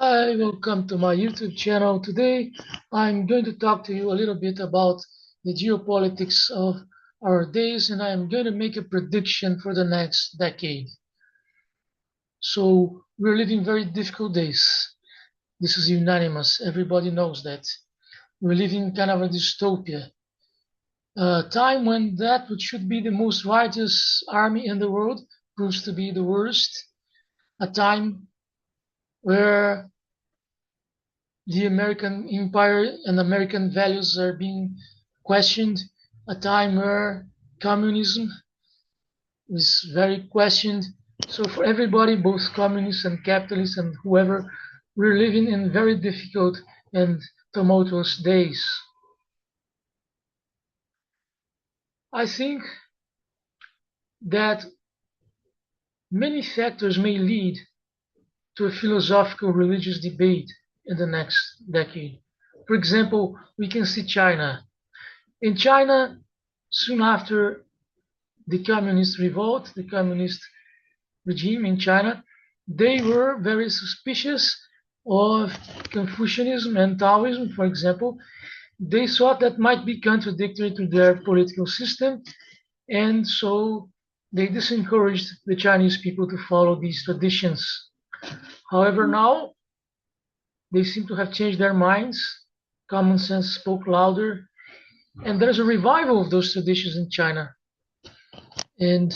Hi, welcome to my YouTube channel. Today, I'm going to talk to you a little bit about the geopolitics of our days, and I'm going to make a prediction for the next decade. So, we're living very difficult days. This is unanimous. Everybody knows that. We're living kind of a dystopia. A time when that which should be the most righteous army in the world proves to be the worst. A time where the American empire and American values are being questioned, a time where communism is very questioned. So for everybody, both communists and capitalists and whoever, we're living in very difficult and tumultuous days. I think that many factors may lead to a philosophical religious debate in the next decade. For example, we can see China. In China, soon after the communist revolt, the communist regime in China, they were very suspicious of Confucianism and Taoism, for example. They thought that might be contradictory to their political system, and so they disencouraged the Chinese people to follow these traditions. However, now they seem to have changed their minds. Common sense spoke louder, and there's a revival of those traditions in China. And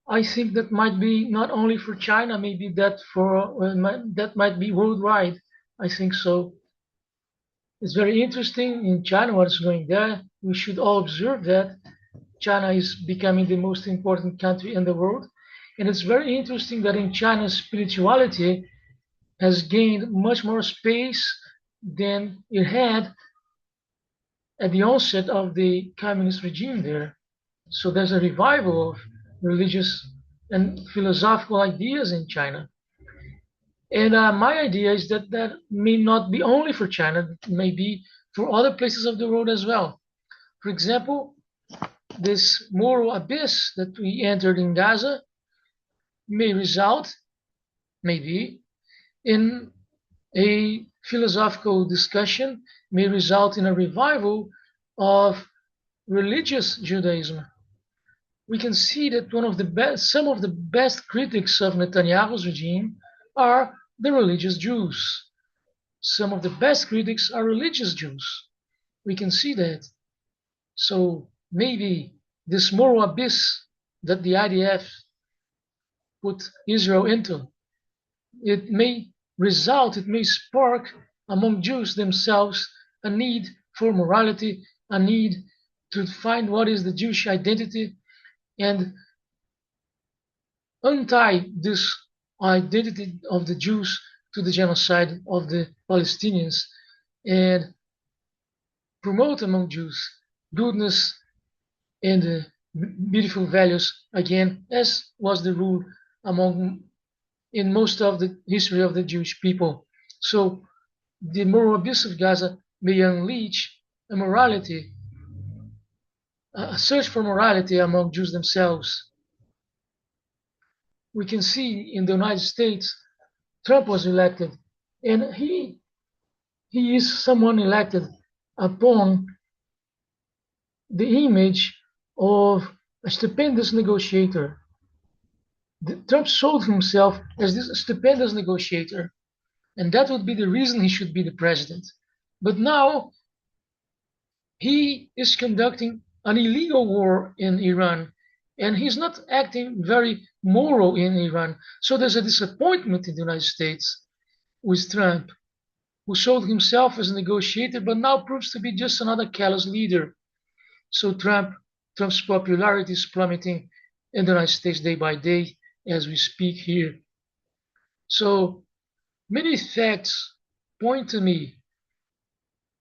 I think that might be not only for China, maybe that might be worldwide. I think so. It's very interesting in China what's going there. We should all observe that China is becoming the most important country in the world. And it's very interesting that in China, spirituality has gained much more space than it had at the onset of the communist regime there. So there's a revival of religious and philosophical ideas in China. And my idea is that that may not be only for China, it may be for other places of the world as well. For example, this moral abyss that we entered in Gaza may result, maybe, in a philosophical discussion, may result in a revival of religious Judaism. We can see that some of the best critics of Netanyahu's regime are the religious Jews. Some of the best critics are religious Jews. We can see that. So maybe this moral abyss that the IDF put Israel into, it may it may spark among Jews themselves a need for morality, a need to find what is the Jewish identity and untie this identity of the Jews to the genocide of the Palestinians and promote among Jews goodness and beautiful values again, as was the rule among in most of the history of the Jewish people. So the moral abuse of Gaza may unleash a morality, a search for morality among Jews themselves. We can see in the United States, Trump was elected, and he is someone elected upon the image of a stupendous negotiator. Trump sold himself as this stupendous negotiator, and that would be the reason he should be the president. But now he is conducting an illegal war in Iran, and he's not acting very moral in Iran. So there's a disappointment in the United States with Trump, who sold himself as a negotiator, but now proves to be just another callous leader. So Trump's popularity is plummeting in the United States day by day as we speak here. So many facts point to me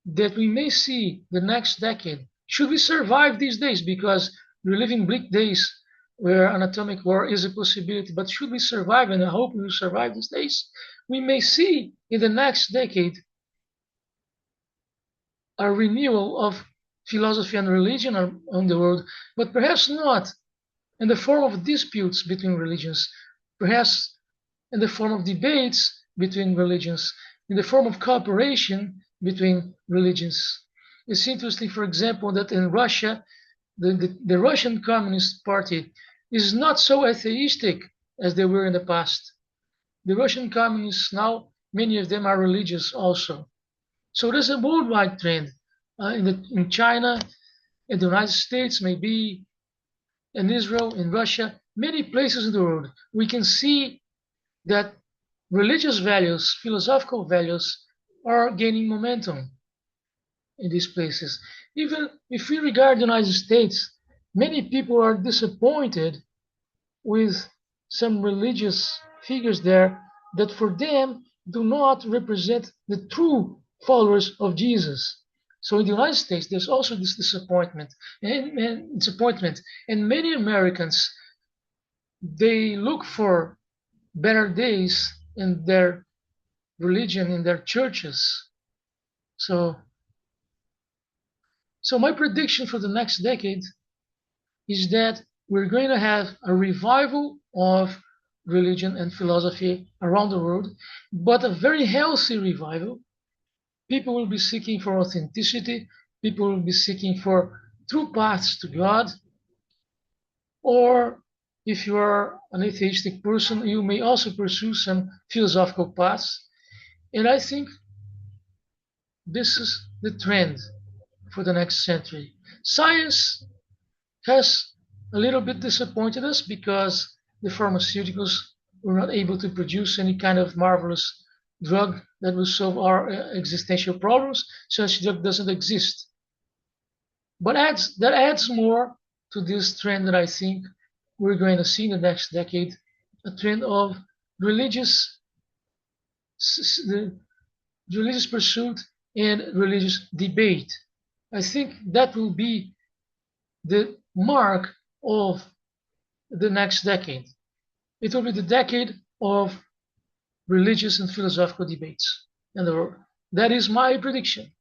that we may see the next decade, should we survive these days, because we're living bleak days where an atomic war is a possibility, but should we survive, and I hope we will survive these days, we may see in the next decade a renewal of philosophy and religion on the world, but perhaps not in the form of disputes between religions, perhaps in the form of debates between religions, in the form of cooperation between religions. It's interesting, for example, that in Russia, the Russian Communist Party is not so atheistic as they were in the past. The Russian communists now, many of them are religious also. So there's a worldwide trend in China, in the United States, maybe in Israel, in Russia, many places in the world. We can see that religious values, philosophical values, are gaining momentum in these places. Even if we regard the United States, many people are disappointed with some religious figures there that for them do not represent the true followers of Jesus. So in the United States, there's also this disappointment and many Americans, they look for better days in their religion, in their churches. So my prediction for the next decade is that we're going to have a revival of religion and philosophy around the world, but a very healthy revival. People will be seeking for authenticity. People will be seeking for true paths to God. Or if you are an atheistic person, you may also pursue some philosophical paths. And I think this is the trend for the next century. Science has a little bit disappointed us because the pharmaceuticals were not able to produce any kind of marvelous drug that will solve our existential problems. Such drug doesn't exist. But that adds more to this trend that I think we're going to see in the next decade, a trend of religious, the religious pursuit and religious debate. I think that will be the mark of the next decade. It will be the decade of religious and philosophical debates in the world. That is my prediction.